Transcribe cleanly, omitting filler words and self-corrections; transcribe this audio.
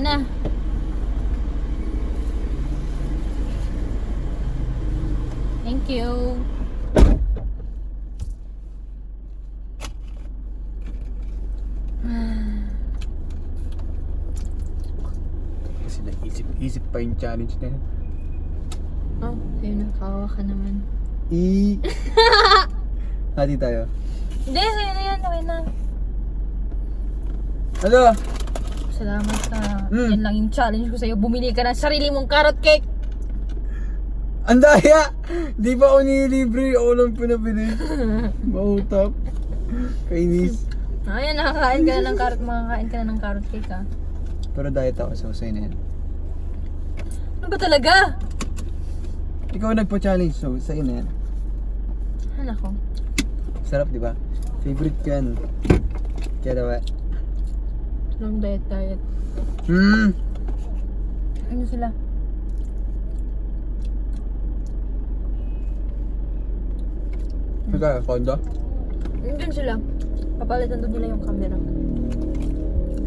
Okay na. Thank you. Kasi nag-isip pa yung challenge na yun. Oh, ayun na. Kawawa ka naman. Hati tayo. Hindi, sa'yo na yan. Okay na. Ano? Salamat sa... Yan lang yung challenge ko sa'yo. Bumili ka ng sarili mong carrot cake. Ang daya! Di ba ako nililibre? Ako lang pinabili. Mautap. Kainis. Ayan, makakain ka na ng carrot cake, ha. Pero diet ako, so sa'yo na yan. Ano ba talaga? Ikaw nagpa-challenge, so sa'yo na yan. Ano ko? Sarap, di ba? Favorite ko yan. Kaya daw Long diet. Ano sila? Ikaw, kondo? Nandun sila. Papalitan doon nila yung camera.